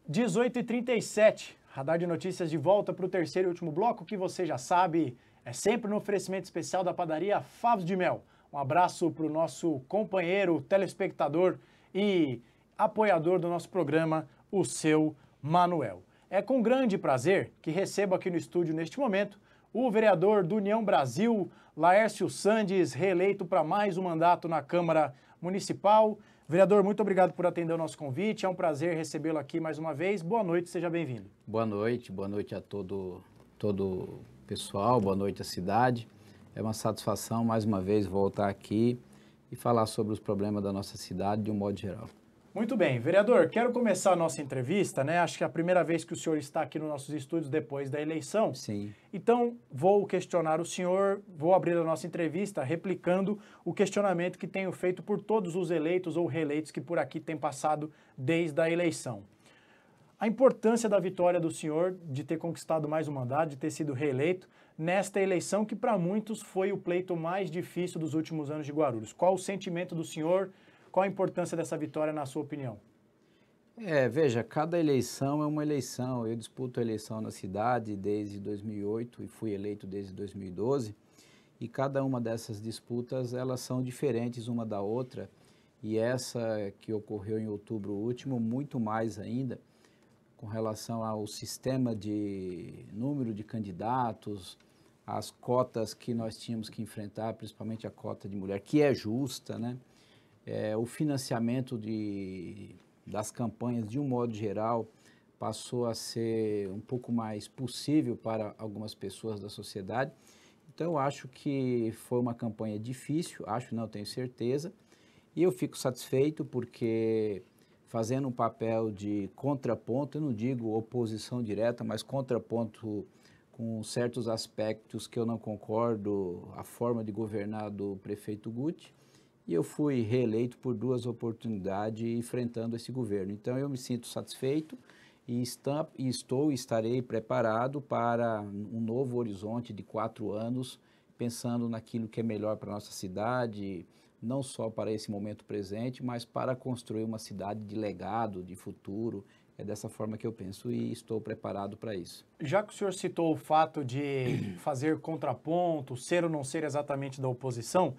18h37, Radar de Notícias de volta para o terceiro e último bloco, que você já sabe, é sempre no oferecimento especial da padaria Favos de Mel. Um abraço para o nosso companheiro, telespectador e apoiador do nosso programa, o seu Manuel. É com grande prazer que recebo aqui no estúdio neste momento o vereador do União Brasil, Laércio Sandes, reeleito para mais um mandato na Câmara Municipal. Vereador, muito obrigado por atender o nosso convite, é um prazer recebê-lo aqui mais uma vez. Boa noite, seja bem-vindo. Boa noite a todo o pessoal, boa noite à cidade. É uma satisfação mais uma vez voltar aqui e falar sobre os problemas da nossa cidade de um modo geral. Muito bem, vereador, quero começar a nossa entrevista, né? Acho que é a primeira vez que o senhor está aqui nos nossos estúdios depois da eleição. Sim. Então, vou questionar o senhor, vou abrir a nossa entrevista replicando o questionamento que tenho feito por todos os eleitos ou reeleitos que por aqui têm passado desde a eleição. A importância da vitória do senhor de ter conquistado mais um mandato, de ter sido reeleito nesta eleição que para muitos foi o pleito mais difícil dos últimos anos de Guarulhos. Qual o sentimento do senhor? Qual a importância dessa vitória, na sua opinião? Veja, cada eleição é uma eleição. Eu disputo a eleição na cidade desde 2008 e fui eleito desde 2012. E cada uma dessas disputas, elas são diferentes uma da outra. E essa que ocorreu em outubro último, muito mais ainda, com relação ao sistema de número de candidatos, as cotas que nós tínhamos que enfrentar, principalmente a cota de mulher, que é justa, né? O financiamento das campanhas, de um modo geral, passou a ser um pouco mais possível para algumas pessoas da sociedade. Então, eu acho que foi uma campanha difícil, não tenho certeza, e eu fico satisfeito porque, fazendo um papel de contraponto, eu não digo oposição direta, mas contraponto com certos aspectos que eu não concordo, a forma de governar do prefeito Guti, e eu fui reeleito por 2 oportunidades enfrentando esse governo. Então, eu me sinto satisfeito e estarei preparado para um novo horizonte de 4 anos, pensando naquilo que é melhor para a nossa cidade, não só para esse momento presente, mas para construir uma cidade de legado, de futuro. É dessa forma que eu penso e estou preparado para isso. Já que o senhor citou o fato de fazer contraponto, ser ou não ser exatamente da oposição,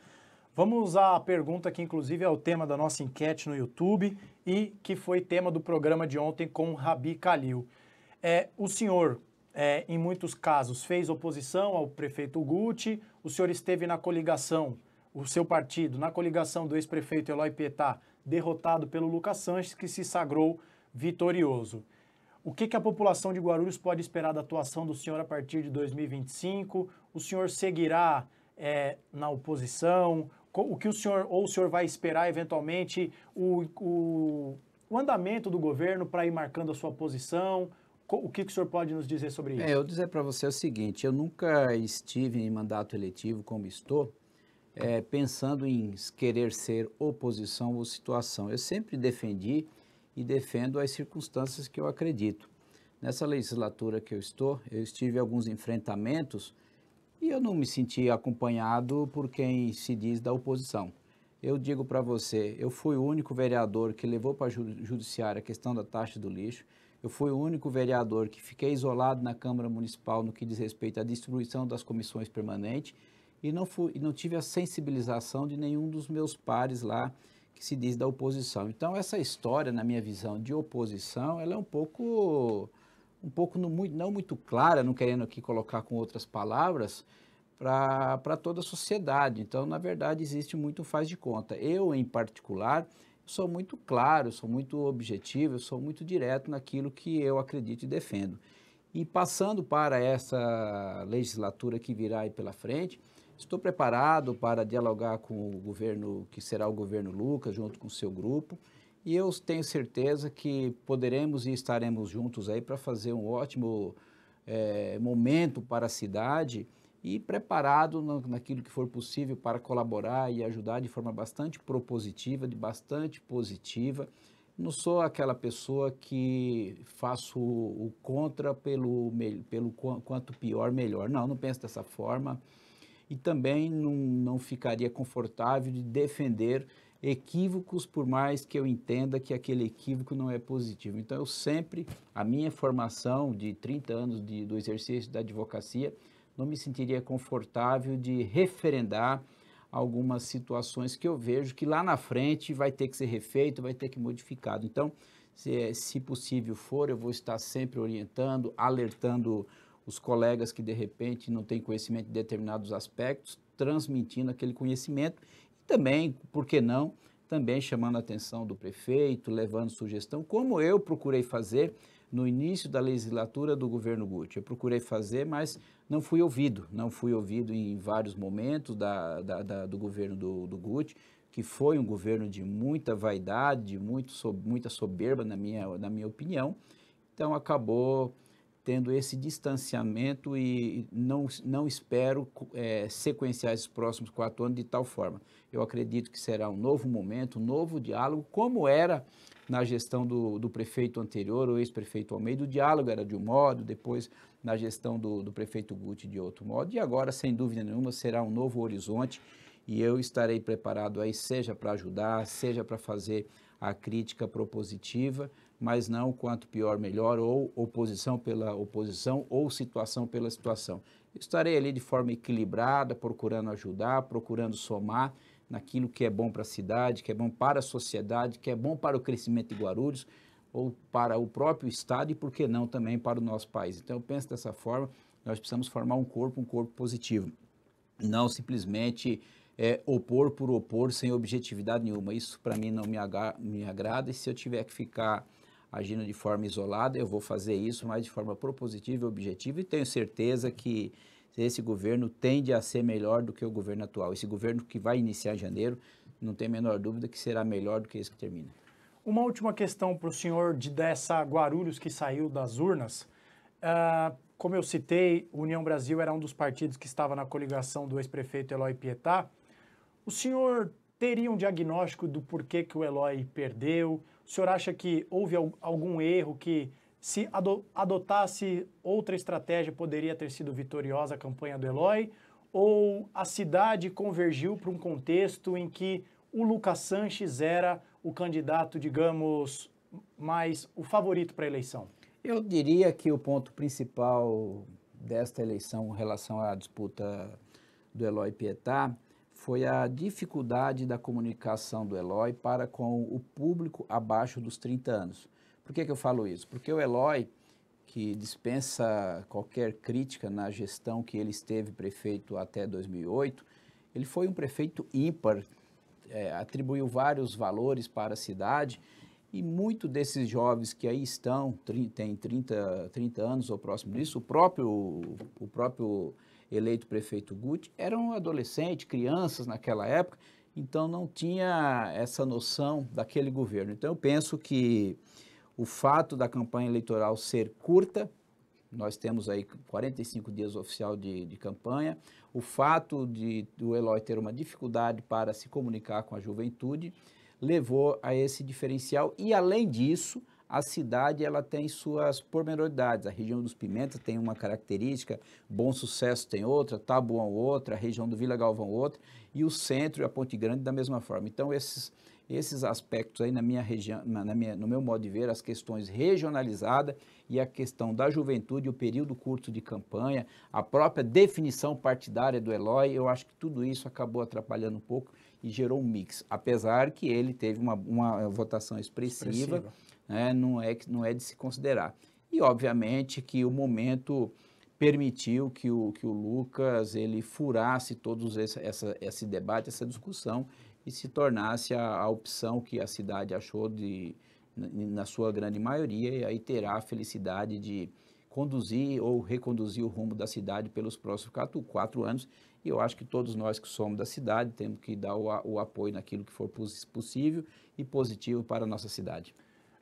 vamos à pergunta que, inclusive, é o tema da nossa enquete no YouTube e que foi tema do programa de ontem com Rabi Kalil. O senhor, em muitos casos, fez oposição ao prefeito Guti, o senhor esteve na coligação, o seu partido, na coligação do ex-prefeito Eloy Pietá, derrotado pelo Lucas Sanches, que se sagrou vitorioso. O que a população de Guarulhos pode esperar da atuação do senhor a partir de 2025? O senhor seguirá na oposição? O que o senhor vai esperar eventualmente o andamento do governo para ir marcando a sua posição? O que o senhor pode nos dizer sobre isso? Eu dizer para você o seguinte, eu nunca estive em mandato eletivo como estou, pensando em querer ser oposição ou situação. Eu sempre defendi e defendo as circunstâncias que eu acredito. Nessa legislatura que eu estive em alguns enfrentamentos e eu não me senti acompanhado por quem se diz da oposição. Eu digo para você, eu fui o único vereador que levou para a judiciária a questão da taxa do lixo, eu fui o único vereador que fiquei isolado na Câmara Municipal no que diz respeito à distribuição das comissões permanentes e não tive a sensibilização de nenhum dos meus pares lá que se diz da oposição. Então, essa história, na minha visão, de oposição, ela é um pouco não muito clara, não querendo aqui colocar com outras palavras, para toda a sociedade. Então, na verdade, existe muito faz de conta. Eu, em particular, sou muito claro, sou muito objetivo, sou muito direto naquilo que eu acredito e defendo. E passando para essa legislatura que virá aí pela frente, estou preparado para dialogar com o governo, que será o governo Lucas, junto com o seu grupo, e eu tenho certeza que poderemos e estaremos juntos aí para fazer um ótimo momento para a cidade e preparado naquilo que for possível para colaborar e ajudar de forma bastante propositiva, bastante positiva. Não sou aquela pessoa que faço o contra pelo quanto pior, melhor. Não penso dessa forma. E também não ficaria confortável de defender equívocos, por mais que eu entenda que aquele equívoco não é positivo. Então, a minha formação de 30 anos do exercício da advocacia, não me sentiria confortável de referendar algumas situações que eu vejo que lá na frente vai ter que ser refeito, vai ter que ser modificado. Então, se possível for, eu vou estar sempre orientando, alertando os colegas que de repente não têm conhecimento de determinados aspectos, transmitindo aquele conhecimento e também, por que não, também chamando a atenção do prefeito, levando sugestão, como eu procurei fazer no início da legislatura do governo Guti. Eu procurei fazer, mas não fui ouvido em vários momentos do governo do Guti, que foi um governo de muita vaidade, de muita soberba, na minha opinião. Então, acabou tendo esse distanciamento e não espero sequenciar esses próximos 4 anos de tal forma. Eu acredito que será um novo momento, um novo diálogo, como era na gestão do prefeito anterior, o ex-prefeito Almeida. O diálogo era de um modo, depois na gestão do prefeito Guti de outro modo, e agora, sem dúvida nenhuma, será um novo horizonte e eu estarei preparado aí, seja para ajudar, seja para fazer a crítica propositiva, mas não quanto pior, melhor, ou oposição pela oposição, ou situação pela situação. Estarei ali de forma equilibrada, procurando ajudar, procurando somar naquilo que é bom para a cidade, que é bom para a sociedade, que é bom para o crescimento de Guarulhos, ou para o próprio estado e, por que não, também para o nosso país. Então, eu penso dessa forma, nós precisamos formar um corpo positivo, não simplesmente opor por opor, sem objetividade nenhuma. Isso, para mim, não me agrada, e se eu tiver que ficar agindo de forma isolada, eu vou fazer isso, mas de forma propositiva e objetiva, e tenho certeza que esse governo tende a ser melhor do que o governo atual. Esse governo que vai iniciar em janeiro, não tem a menor dúvida que será melhor do que esse que termina. Uma última questão para o senhor dessa Guarulhos que saiu das urnas. Como eu citei, o União Brasil era um dos partidos que estava na coligação do ex-prefeito Eloy Pietá. O senhor teria um diagnóstico do porquê que o Eloy perdeu? O senhor acha que houve algum erro que, se adotasse outra estratégia, poderia ter sido vitoriosa a campanha do Eloy? Ou a cidade convergiu para um contexto em que o Lucas Sanches era o candidato, digamos, mais o favorito para a eleição? Eu diria que o ponto principal desta eleição em relação à disputa do Eloy Pietá foi a dificuldade da comunicação do Eloy para com o público abaixo dos 30 anos. Por que eu falo isso? Porque o Eloy, que dispensa qualquer crítica na gestão que ele esteve prefeito até 2008, ele foi um prefeito ímpar, atribuiu vários valores para a cidade, e muitos desses jovens que aí estão, têm 30 anos ou próximo disso, o próprio eleito prefeito Guti, eram adolescentes, crianças naquela época, então não tinha essa noção daquele governo. Então eu penso que o fato da campanha eleitoral ser curta, nós temos aí 45 dias oficial de campanha, o fato do Eloy ter uma dificuldade para se comunicar com a juventude, levou a esse diferencial. E, além disso, a cidade ela tem suas pormenoridades. A região dos Pimentas tem uma característica, Bom Sucesso tem outra, Taboão outra, a região do Vila Galvão outra, e o centro e a Ponte Grande da mesma forma. Então, esses aspectos aí na minha região, no meu modo de ver, as questões regionalizadas e a questão da juventude, o período curto de campanha, a própria definição partidária do Eloy, eu acho que tudo isso acabou atrapalhando um pouco e gerou um mix, apesar que ele teve uma votação expressiva. Né, não é de se considerar. E, obviamente, que o momento permitiu que o Lucas ele furasse todos esse debate, essa discussão, e se tornasse a opção que a cidade achou na sua grande maioria, e aí terá a felicidade de conduzir ou reconduzir o rumo da cidade pelos próximos 4 anos. E eu acho que todos nós que somos da cidade temos que dar o apoio naquilo que for possível e positivo para a nossa cidade.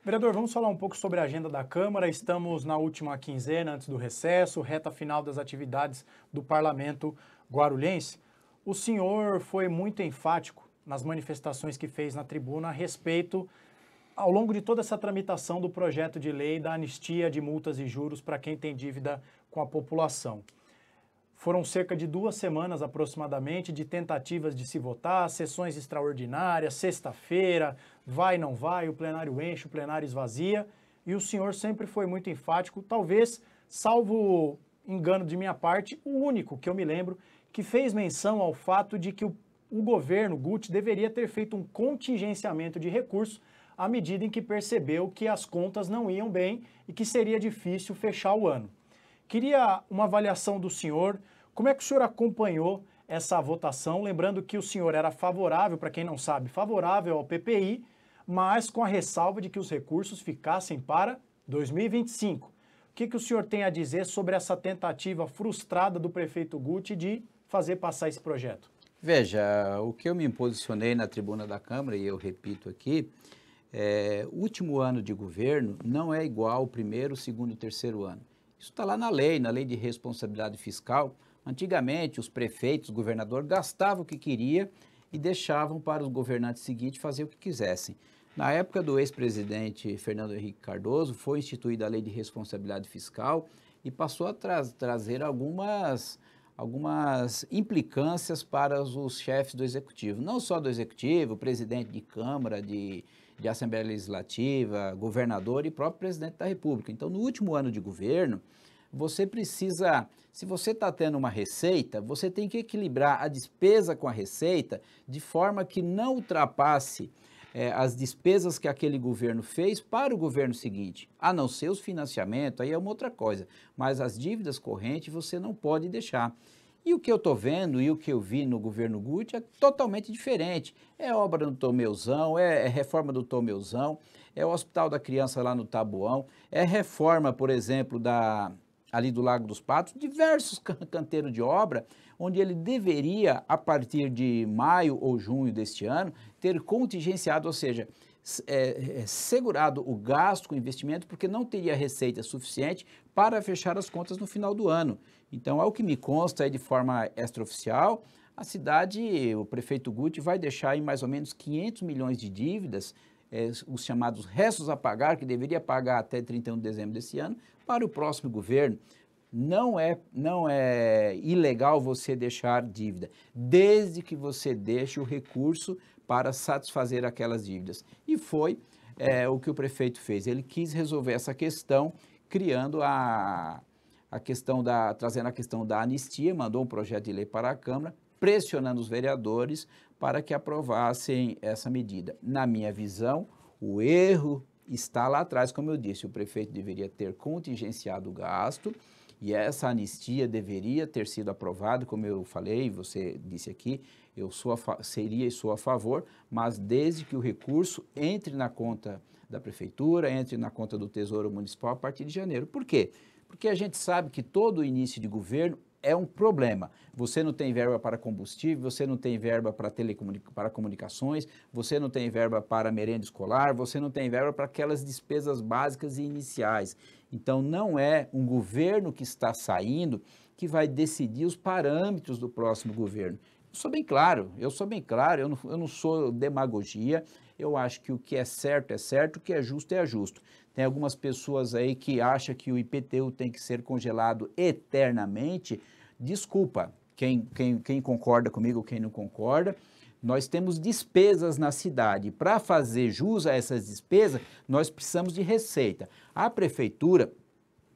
Vereador, vamos falar um pouco sobre a agenda da Câmara. Estamos na última quinzena antes do recesso, reta final das atividades do Parlamento guarulhense. O senhor foi muito enfático nas manifestações que fez na tribuna a respeito, ao longo de toda essa tramitação do projeto de lei da anistia de multas e juros para quem tem dívida com a população. Foram cerca de 2 semanas aproximadamente de tentativas de se votar, sessões extraordinárias, sexta-feira, vai, não vai, o plenário enche, o plenário esvazia, e o senhor sempre foi muito enfático, talvez, salvo engano de minha parte, o único que eu me lembro que fez menção ao fato de que o governo Guti deveria ter feito um contingenciamento de recursos à medida em que percebeu que as contas não iam bem e que seria difícil fechar o ano. Queria uma avaliação do senhor, como é que o senhor acompanhou essa votação, lembrando que o senhor era favorável, para quem não sabe, favorável ao PPI, mas com a ressalva de que os recursos ficassem para 2025. O que o senhor tem a dizer sobre essa tentativa frustrada do prefeito Guti de fazer passar esse projeto? Veja, o que eu me posicionei na tribuna da Câmara, e eu repito aqui, o último ano de governo não é igual ao primeiro, segundo e terceiro ano. Isso está lá na lei de responsabilidade fiscal. Antigamente, os prefeitos, o governador, gastavam o que queria e deixavam para os governantes seguintes fazer o que quisessem. Na época do ex-presidente Fernando Henrique Cardoso, foi instituída a lei de responsabilidade fiscal e passou a trazer algumas implicâncias para os chefes do executivo. Não só do executivo, presidente de Câmara, de Assembleia Legislativa, governador e próprio presidente da República. Então, no último ano de governo, você precisa, se você está tendo uma receita, você tem que equilibrar a despesa com a receita de forma que não ultrapasse as despesas que aquele governo fez para o governo seguinte, a não ser os financiamentos, aí é uma outra coisa, mas as dívidas correntes você não pode deixar. E o que eu estou vendo e o que eu vi no governo Guti é totalmente diferente. É obra no Tomeuzão, é reforma do Tomeuzão, é o Hospital da Criança lá no Taboão, é reforma, por exemplo, ali do Lago dos Patos, diversos canteiros de obra, onde ele deveria, a partir de maio ou junho deste ano, ter contingenciado, ou seja, segurado o gasto com o investimento, porque não teria receita suficiente para fechar as contas no final do ano. Então, ao que me consta de forma extraoficial, a cidade, o prefeito Guti vai deixar aí mais ou menos 500 milhões de dívidas, os chamados restos a pagar, que deveria pagar até 31 de dezembro desse ano, para o próximo governo. Não é ilegal você deixar dívida, desde que você deixe o recurso para satisfazer aquelas dívidas. E foi o que o prefeito fez. Ele quis resolver essa questão, criando trazendo a questão da anistia, mandou um projeto de lei para a Câmara, pressionando os vereadores para que aprovassem essa medida. Na minha visão, o erro está lá atrás, como eu disse, o prefeito deveria ter contingenciado o gasto e essa anistia deveria ter sido aprovada, como eu falei, você disse aqui, eu seria e sou a favor, mas desde que o recurso entre na conta da prefeitura, entre na conta do Tesouro Municipal a partir de janeiro. Por quê? Porque a gente sabe que todo início de governo é um problema. Você não tem verba para combustível, você não tem verba para comunicações, você não tem verba para merenda escolar, você não tem verba para aquelas despesas básicas e iniciais. Então, não é um governo que está saindo que vai decidir os parâmetros do próximo governo. Eu sou bem claro, eu não sou demagogia, eu acho que o que é certo, o que é justo. Tem algumas pessoas aí que acham que o IPTU tem que ser congelado eternamente. Desculpa, quem concorda comigo, quem não concorda, nós temos despesas na cidade. Para fazer jus a essas despesas, nós precisamos de receita. A prefeitura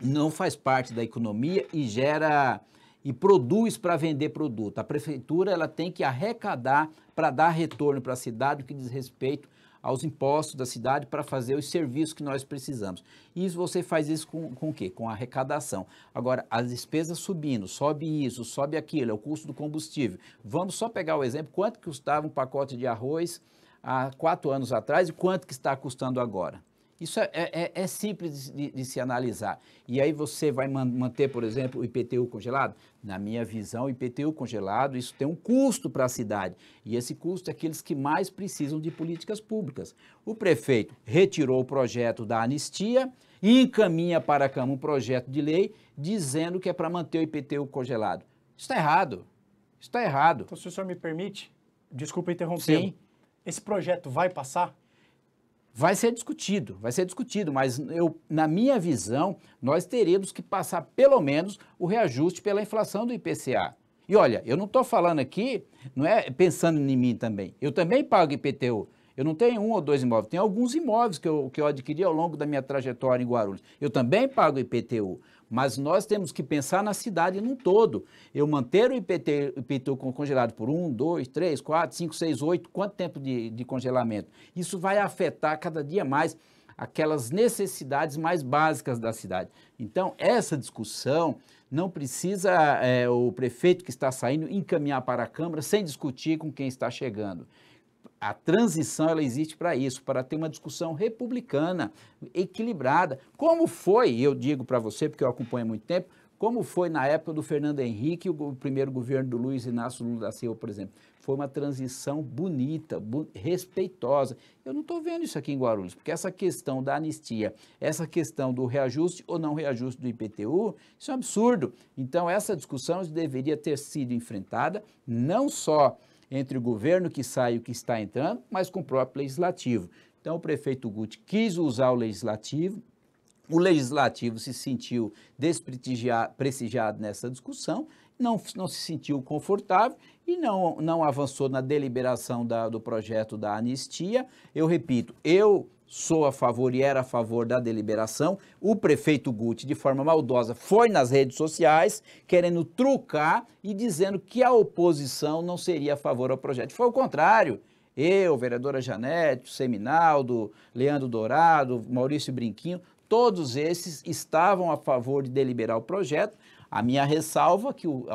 não faz parte da economia e produz para vender produto. A prefeitura ela tem que arrecadar para dar retorno para a cidade, o que diz respeito aos impostos da cidade para fazer os serviços que nós precisamos. E você faz isso com o quê? Com a arrecadação. Agora, as despesas subindo, sobe isso, sobe aquilo, é o custo do combustível. Vamos só pegar o exemplo, quanto custava um pacote de arroz há 4 anos atrás e quanto que está custando agora. Isso é simples de se analisar. E aí você vai manter, por exemplo, o IPTU congelado? Na minha visão, o IPTU congelado, isso tem um custo para a cidade. E esse custo é aqueles que mais precisam de políticas públicas. O prefeito retirou o projeto da anistia e encaminha para a Câmara um projeto de lei dizendo que é para manter o IPTU congelado. Isso está errado. Isso está errado. Então, se o senhor me permite, desculpa interromper. Sim. Esse projeto vai passar? Vai ser discutido, mas na minha visão, nós teríamos que passar pelo menos o reajuste pela inflação do IPCA. E olha, eu não estou falando aqui, não é pensando em mim também, eu também pago IPTU. Eu não tenho 1 ou 2 imóveis, tenho alguns imóveis que eu adquiri ao longo da minha trajetória em Guarulhos. Eu também pago IPTU, mas nós temos que pensar na cidade num todo. Eu manter o IPTU congelado por 1, 2, 3, 4, 5, 6, 8, quanto tempo de congelamento? Isso vai afetar cada dia mais aquelas necessidades mais básicas da cidade. Então, essa discussão não precisa o prefeito que está saindo encaminhar para a Câmara sem discutir com quem está chegando. A transição, ela existe para isso, para ter uma discussão republicana, equilibrada. Como foi, eu digo para você, porque eu acompanho há muito tempo, como foi na época do Fernando Henrique, o primeiro governo do Luiz Inácio Lula da Silva, por exemplo. Foi uma transição bonita, respeitosa. Eu não estou vendo isso aqui em Guarulhos, porque essa questão da anistia, essa questão do reajuste ou não reajuste do IPTU, isso é um absurdo. Então, essa discussão deveria ter sido enfrentada, não só entre o governo que sai e o que está entrando, mas com o próprio legislativo. Então, o prefeito Guti quis usar o legislativo se sentiu desprestigiado nessa discussão, não se sentiu confortável e não avançou na deliberação do projeto da anistia. Eu repito, eu sou a favor e era a favor da deliberação. O prefeito Guti, de forma maldosa, foi nas redes sociais querendo trucar e dizendo que a oposição não seria a favor ao projeto. Foi o contrário. Eu, vereadora Janete, Seminaldo, Leandro Dourado, Maurício Brinquinho, todos esses estavam a favor de deliberar o projeto. A minha ressalva, que eu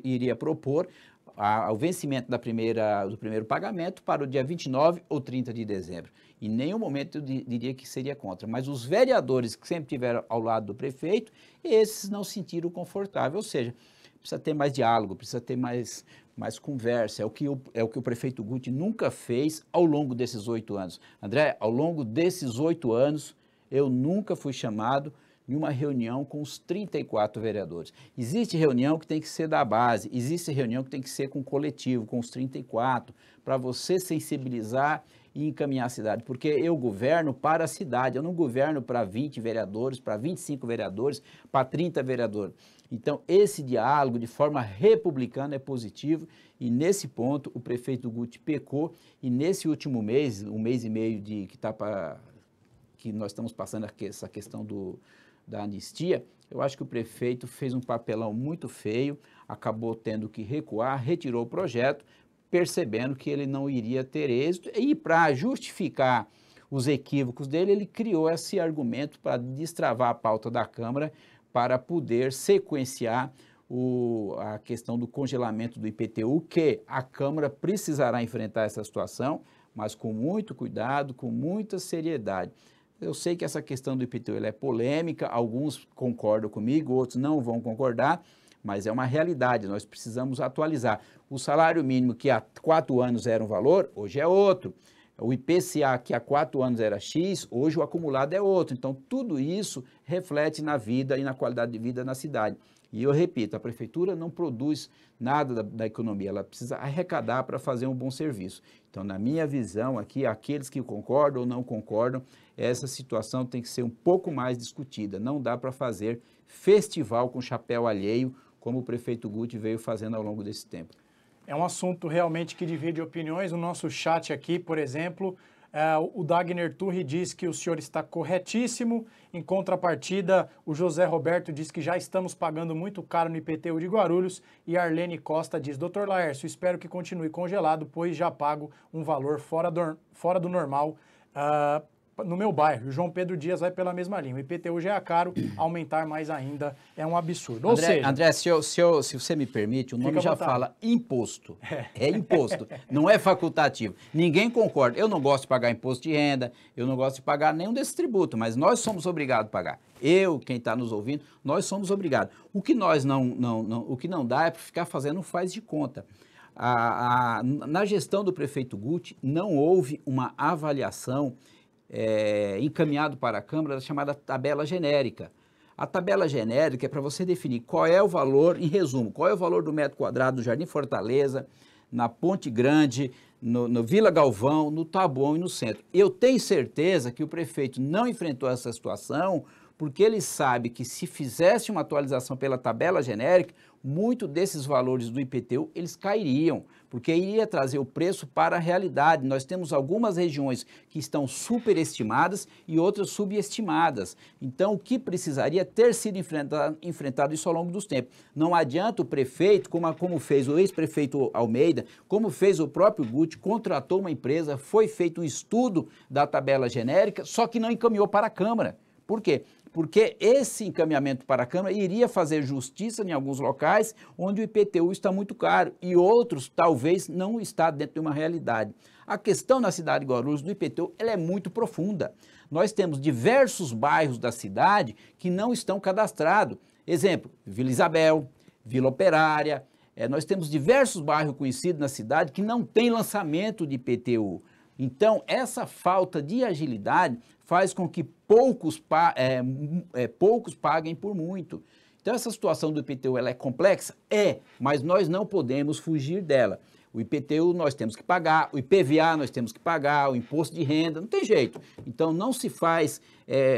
iria propor o vencimento do primeiro pagamento para o dia 29 ou 30 de dezembro. Em nenhum momento eu diria que seria contra, mas os vereadores que sempre estiveram ao lado do prefeito, esses não se sentiram confortáveis, ou seja, precisa ter mais diálogo, precisa ter mais conversa, é o que o prefeito Guti nunca fez ao longo desses 8 anos. André, ao longo desses 8 anos, eu nunca fui chamado em uma reunião com os 34 vereadores. Existe reunião que tem que ser da base, existe reunião que tem que ser com o coletivo, com os 34, para você sensibilizar e encaminhar a cidade, porque eu governo para a cidade, eu não governo para 20 vereadores, para 25 vereadores, para 30 vereadores. Então, esse diálogo de forma republicana é positivo e nesse ponto o prefeito Guti pecou e nesse último mês, um mês e meio que nós estamos passando essa questão da anistia, eu acho que o prefeito fez um papelão muito feio, acabou tendo que recuar, retirou o projeto, percebendo que ele não iria ter êxito e para justificar os equívocos dele, ele criou esse argumento para destravar a pauta da Câmara para poder sequenciar a questão do congelamento do IPTU, que a Câmara precisará enfrentar essa situação, mas com muito cuidado, com muita seriedade. Eu sei que essa questão do IPTU ela é polêmica, alguns concordam comigo, outros não vão concordar, mas é uma realidade, nós precisamos atualizar. O salário mínimo que há 4 anos era um valor, hoje é outro. O IPCA que há 4 anos era X, hoje o acumulado é outro. Então, tudo isso reflete na vida e na qualidade de vida na cidade. E eu repito, a prefeitura não produz nada da economia, ela precisa arrecadar para fazer um bom serviço. Então, na minha visão aqui, aqueles que concordam ou não concordam, essa situação tem que ser um pouco mais discutida. Não dá para fazer festival com chapéu alheio, como o prefeito Guti veio fazendo ao longo desse tempo. É um assunto realmente que divide opiniões. No nosso chat aqui, por exemplo, o Dagner Turri diz que o senhor está corretíssimo. Em contrapartida, o José Roberto diz que já estamos pagando muito caro no IPTU de Guarulhos. E a Arlene Costa diz, Dr. Laércio, espero que continue congelado, pois já pago um valor fora do normal no meu bairro. O João Pedro Dias vai pela mesma linha. O IPTU já é caro, aumentar mais ainda é um absurdo. Ou seja... André, se você me permite, o nome já fala imposto. É imposto, não é facultativo. Ninguém concorda. Eu não gosto de pagar imposto de renda, eu não gosto de pagar nenhum desses tributos, mas nós somos obrigados a pagar. Eu, quem está nos ouvindo, nós somos obrigados. O que nós o que não dá é para ficar fazendo faz de conta. Na gestão do prefeito Guti, não houve uma avaliação encaminhado para a Câmara, chamada tabela genérica. A tabela genérica é para você definir qual é o valor, em resumo, qual é o valor do metro quadrado no Jardim Fortaleza, na Ponte Grande, no Vila Galvão, no Taboão e no centro. Eu tenho certeza que o prefeito não enfrentou essa situação porque ele sabe que se fizesse uma atualização pela tabela genérica, muito desses valores do IPTU, eles cairiam, porque iria trazer o preço para a realidade. Nós temos algumas regiões que estão superestimadas e outras subestimadas. Então, o que precisaria ter sido enfrentado isso ao longo dos tempos. Não adianta o prefeito, como fez o ex-prefeito Almeida, como fez o próprio Guti, contratou uma empresa, foi feito um estudo da tabela genérica, só que não encaminhou para a Câmara. Por quê? Porque esse encaminhamento para a Câmara iria fazer justiça em alguns locais onde o IPTU está muito caro e outros talvez não está dentro de uma realidade. A questão na cidade de Guarulhos do IPTU ela é muito profunda. Nós temos diversos bairros da cidade que não estão cadastrados. Exemplo, Vila Isabel, Vila Operária. Nós temos diversos bairros conhecidos na cidade que não tem lançamento de IPTU. Então, essa falta de agilidade faz com que poucos paguem por muito. Então, essa situação do IPTU ela é complexa? Mas nós não podemos fugir dela. O IPTU nós temos que pagar, o IPVA nós temos que pagar, o imposto de renda, não tem jeito. Então, não se faz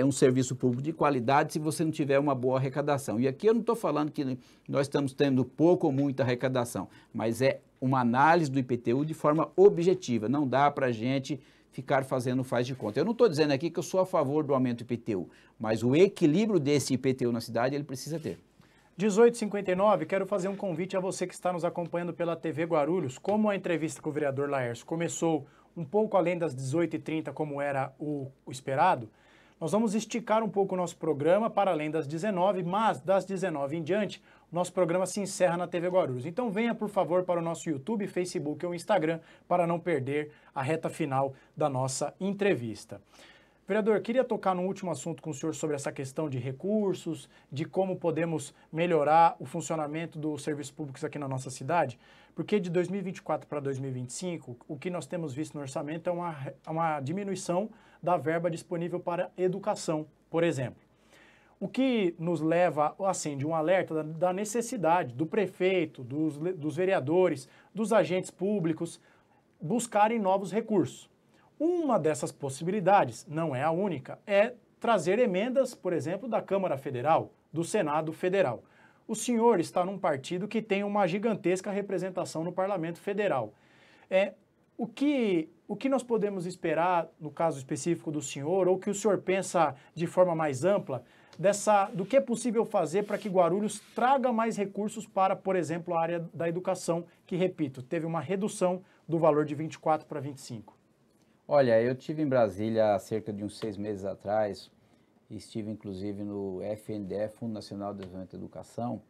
um serviço público de qualidade se você não tiver uma boa arrecadação. E aqui eu não estou falando que nós estamos tendo pouco ou muita arrecadação, mas é uma análise do IPTU de forma objetiva. Não dá para a gente ficar fazendo faz de conta. Eu não estou dizendo aqui que eu sou a favor do aumento do IPTU, mas o equilíbrio desse IPTU na cidade, ele precisa ter. 18h59, quero fazer um convite a você que está nos acompanhando pela TV Guarulhos. Como a entrevista com o vereador Laércio começou um pouco além das 18h30, como era o esperado, nós vamos esticar um pouco o nosso programa para além das 19h, mas das 19h em diante, nosso programa se encerra na TV Guarulhos. Então venha, por favor, para o nosso YouTube, Facebook ou Instagram para não perder a reta final da nossa entrevista. Vereador, queria tocar no último assunto com o senhor sobre essa questão de recursos, de como podemos melhorar o funcionamento dos serviços públicos aqui na nossa cidade, porque de 2024 para 2025, o que nós temos visto no orçamento é uma diminuição da verba disponível para educação, por exemplo. O que nos leva, acende um alerta da necessidade do prefeito, dos vereadores, dos agentes públicos buscarem novos recursos. Uma dessas possibilidades, não é a única, é trazer emendas, por exemplo, da Câmara Federal, do Senado Federal. O senhor está num partido que tem uma gigantesca representação no Parlamento Federal. O que nós podemos esperar, no caso específico do senhor, ou que o senhor pensa de forma mais ampla, do que é possível fazer para que Guarulhos traga mais recursos para, por exemplo, a área da educação, que, repito, teve uma redução do valor de 24 para 25? Olha, eu estive em Brasília há cerca de uns 6 meses atrás, estive inclusive no FNDE, Fundo Nacional de Desenvolvimento da Educação,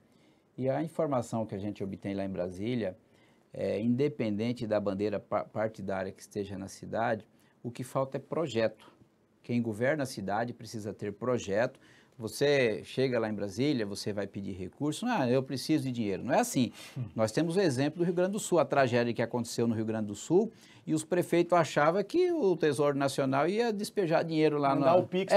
e a informação que a gente obtém lá em Brasília, independente da bandeira partidária que esteja na cidade, o que falta é projeto. Quem governa a cidade precisa ter projeto. Você chega lá em Brasília, você vai pedir recurso, eu preciso de dinheiro. Não é assim. Nós temos o exemplo do Rio Grande do Sul, a tragédia que aconteceu no Rio Grande do Sul, e os prefeitos achavam que o Tesouro Nacional ia despejar dinheiro lá no... o Pix.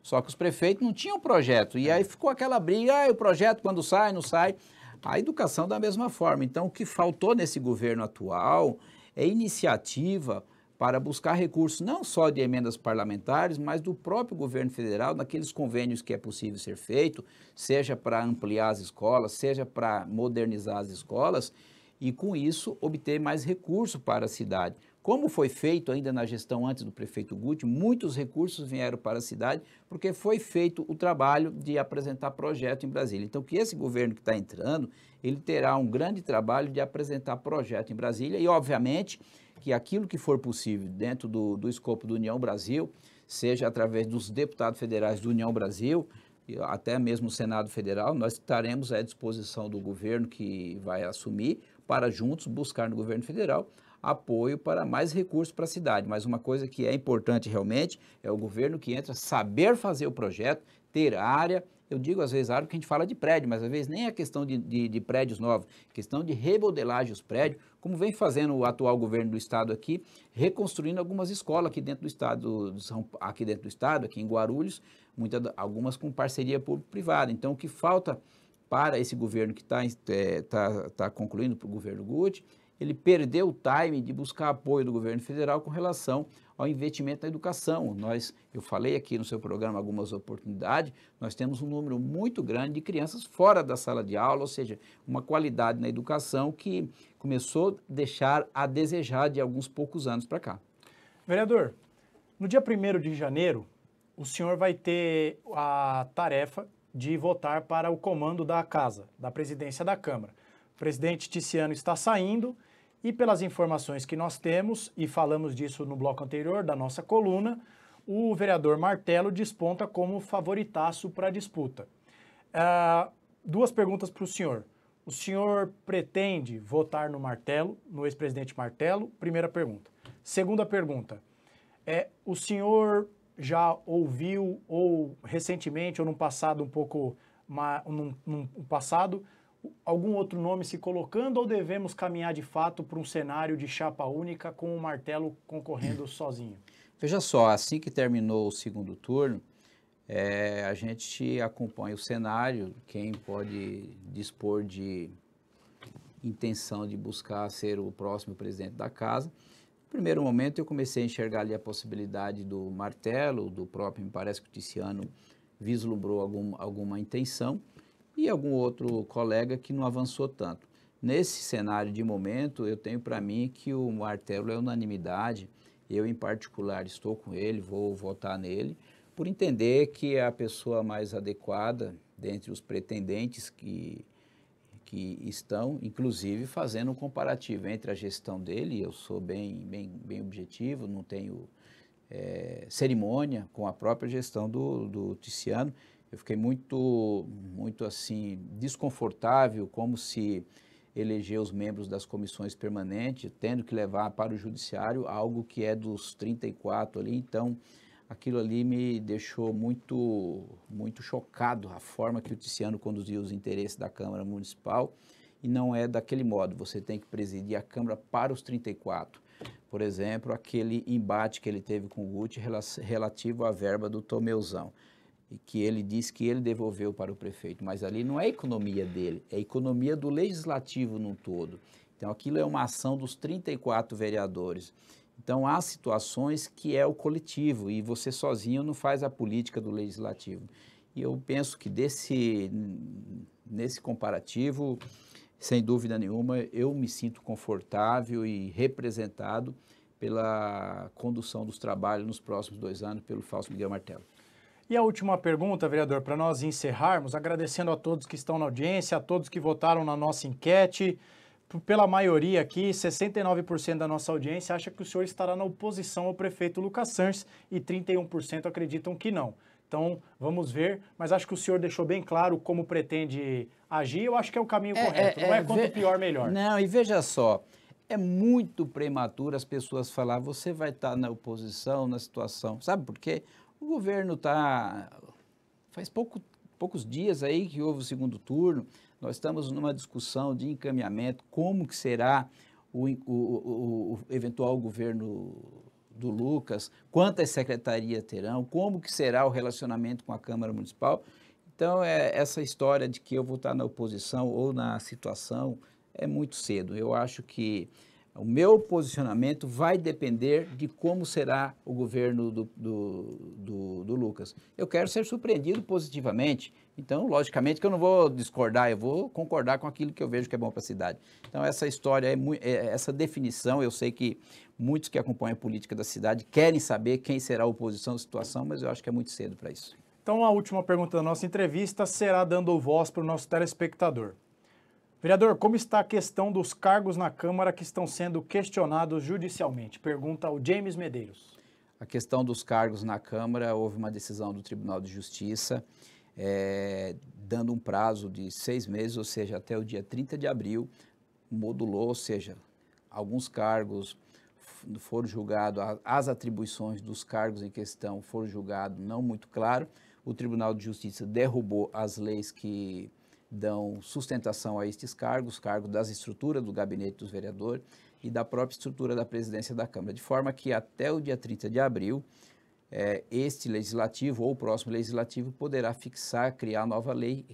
Só que os prefeitos não tinham projeto. E aí ficou aquela briga, o projeto quando sai, não sai. A educação da mesma forma. Então, o que faltou nesse governo atual é iniciativa para buscar recursos não só de emendas parlamentares, mas do próprio governo federal, naqueles convênios que é possível ser feito, seja para ampliar as escolas, seja para modernizar as escolas, e com isso obter mais recursos para a cidade. Como foi feito ainda na gestão antes do prefeito Guti, muitos recursos vieram para a cidade, porque foi feito o trabalho de apresentar projeto em Brasília. Então, que esse governo que está entrando, ele terá um grande trabalho de apresentar projeto em Brasília e, obviamente, que aquilo que for possível dentro do escopo do União Brasil, seja através dos deputados federais do União Brasil, até mesmo o Senado Federal, nós estaremos à disposição do governo que vai assumir para juntos buscar no governo federal apoio para mais recursos para a cidade. Mas uma coisa que é importante realmente é o governo que entra saber fazer o projeto, ter área. Eu digo às vezes área porque a gente fala de prédio, mas às vezes nem é questão de prédios novos, questão de remodelagem dos prédios, como vem fazendo o atual governo do estado aqui, reconstruindo algumas escolas aqui dentro do estado, aqui em Guarulhos, algumas com parceria público-privada. Então o que falta para esse governo que está concluindo para o governo Guti ele perdeu o time de buscar apoio do governo federal com relação ao investimento na educação. Eu falei aqui no seu programa algumas oportunidades, nós temos um número muito grande de crianças fora da sala de aula, ou seja, uma qualidade na educação que começou a deixar a desejar de alguns poucos anos para cá. Vereador, no dia 1º de janeiro, o senhor vai ter a tarefa de votar para o comando da casa, da presidência da Câmara. O presidente Ticiano está saindo e, pelas informações que nós temos, e falamos disso no bloco anterior da nossa coluna, o vereador Martello desponta como favoritaço para a disputa. Duas perguntas para o senhor. O senhor pretende votar no Martello, no ex-presidente Martello? Primeira pergunta. Segunda pergunta, o senhor já ouviu, ou recentemente, ou num passado num passado, algum outro nome se colocando, ou devemos caminhar de fato para um cenário de chapa única com o Martello concorrendo sozinho? Veja só, assim que terminou o segundo turno, a gente acompanha o cenário, quem pode dispor de intenção de buscar ser o próximo presidente da casa. No primeiro momento eu comecei a enxergar ali a possibilidade do Martello, do próprio, me parece que o Ticiano vislumbrou alguma intenção, e algum outro colega que não avançou tanto. Nesse cenário de momento, eu tenho para mim que o Martello é unanimidade, eu em particular estou com ele, vou votar nele, por entender que é a pessoa mais adequada dentre os pretendentes que estão, inclusive, fazendo um comparativo entre a gestão dele, eu sou bem objetivo, não tenho cerimônia, com a própria gestão do Ticiano. Eu fiquei muito assim, desconfortável, como se eleger os membros das comissões permanentes, tendo que levar para o judiciário algo que é dos 34 ali, então aquilo ali me deixou muito chocado, a forma que o Ticiano conduziu os interesses da Câmara Municipal, e não é daquele modo, você tem que presidir a Câmara para os 34. Por exemplo, aquele embate que ele teve com o Guti relativo à verba do Tomeuzão, e que ele disse que ele devolveu para o prefeito, mas ali não é a economia dele, é a economia do legislativo num todo. Então aquilo é uma ação dos 34 vereadores. Então há situações que é o coletivo e você sozinho não faz a política do legislativo. E eu penso que nesse comparativo, sem dúvida nenhuma, eu me sinto confortável e representado pela condução dos trabalhos nos próximos 2 anos pelo Fausto Miguel Martello. E a última pergunta, vereador, para nós encerrarmos, agradecendo a todos que estão na audiência, a todos que votaram na nossa enquete. Pela maioria aqui, 69% da nossa audiência acha que o senhor estará na oposição ao prefeito Lucas Sanches e 31% acreditam que não. Então, vamos ver, mas acho que o senhor deixou bem claro como pretende agir, eu acho que é o caminho correto, não é quanto pior, melhor. Não, e veja só, é muito prematuro as pessoas falar, você vai estar na oposição, na situação, sabe por quê? O governo faz poucos dias aí que houve o segundo turno, nós estamos numa discussão de encaminhamento, como que será o eventual governo do Lucas, quantas secretarias terão, como que será o relacionamento com a Câmara Municipal. Então, essa história de que eu vou estar na oposição ou na situação é muito cedo. Eu acho que o meu posicionamento vai depender de como será o governo do Lucas. Eu quero ser surpreendido positivamente, então, logicamente, que eu não vou discordar, eu vou concordar com aquilo que eu vejo que é bom para a cidade. Então, essa história, essa definição, eu sei que muitos que acompanham a política da cidade querem saber quem será a oposição à situação, mas eu acho que é muito cedo para isso. Então, a última pergunta da nossa entrevista será dando voz para o nosso telespectador. Vereador, como está a questão dos cargos na Câmara que estão sendo questionados judicialmente? Pergunta o James Medeiros. A questão dos cargos na Câmara, houve uma decisão do Tribunal de Justiça, dando um prazo de 6 meses, ou seja, até o dia 30 de abril, modulou, ou seja, alguns cargos foram julgados, as atribuições dos cargos em questão foram julgados não muito claro. O Tribunal de Justiça derrubou as leis que dão sustentação a estes cargos, cargo das estruturas do gabinete dos vereadores e da própria estrutura da presidência da Câmara, de forma que até o dia 30 de abril, este legislativo ou o próximo legislativo poderá fixar, criar nova lei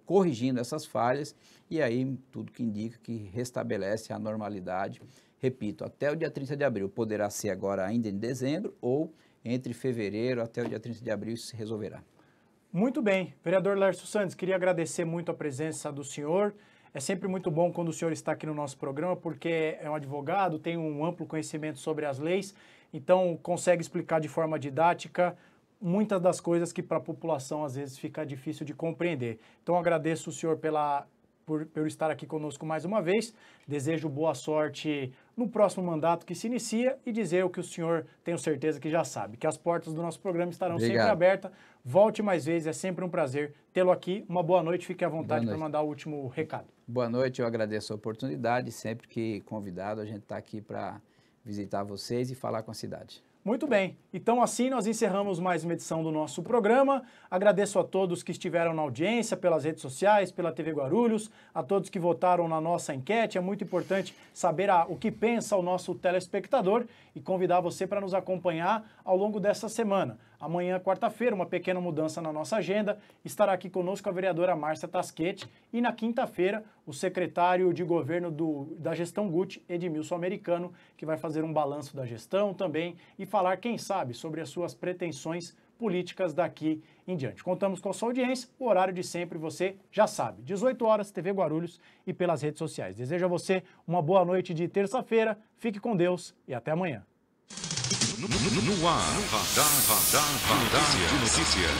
corrigindo essas falhas e aí tudo que indica que restabelece a normalidade. Repito, até o dia 30 de abril, poderá ser agora ainda em dezembro ou entre fevereiro até o dia 30 de abril isso se resolverá. Muito bem. Vereador Laércio Santos, queria agradecer muito a presença do senhor. É sempre muito bom quando o senhor está aqui no nosso programa, porque é um advogado, tem um amplo conhecimento sobre as leis, então consegue explicar de forma didática muitas das coisas que para a população às vezes fica difícil de compreender. Então agradeço o senhor por estar aqui conosco mais uma vez, desejo boa sorte no próximo mandato que se inicia e dizer o que o senhor tenho certeza que já sabe, que as portas do nosso programa estarão sempre abertas. Volte mais vezes, é sempre um prazer tê-lo aqui. Uma boa noite, fique à vontade para mandar o último recado. Boa noite, eu agradeço a oportunidade, sempre que convidado a gente está aqui para visitar vocês e falar com a cidade. Muito bem, então assim nós encerramos mais uma edição do nosso programa. Agradeço a todos que estiveram na audiência, pelas redes sociais, pela TV Guarulhos, a todos que votaram na nossa enquete. É muito importante saber o que pensa o nosso telespectador e convidar você para nos acompanhar ao longo dessa semana. Amanhã, quarta-feira, uma pequena mudança na nossa agenda, estará aqui conosco a vereadora Márcia Tasquete e na quinta-feira o secretário de governo da gestão Guti, Edmilson Americano, que vai fazer um balanço da gestão também e falar, quem sabe, sobre as suas pretensões políticas daqui em diante. Contamos com a sua audiência, o horário de sempre você já sabe, 18 horas, TV Guarulhos e pelas redes sociais. Desejo a você uma boa noite de terça-feira, fique com Deus e até amanhã. No ar, Radar de Notícias.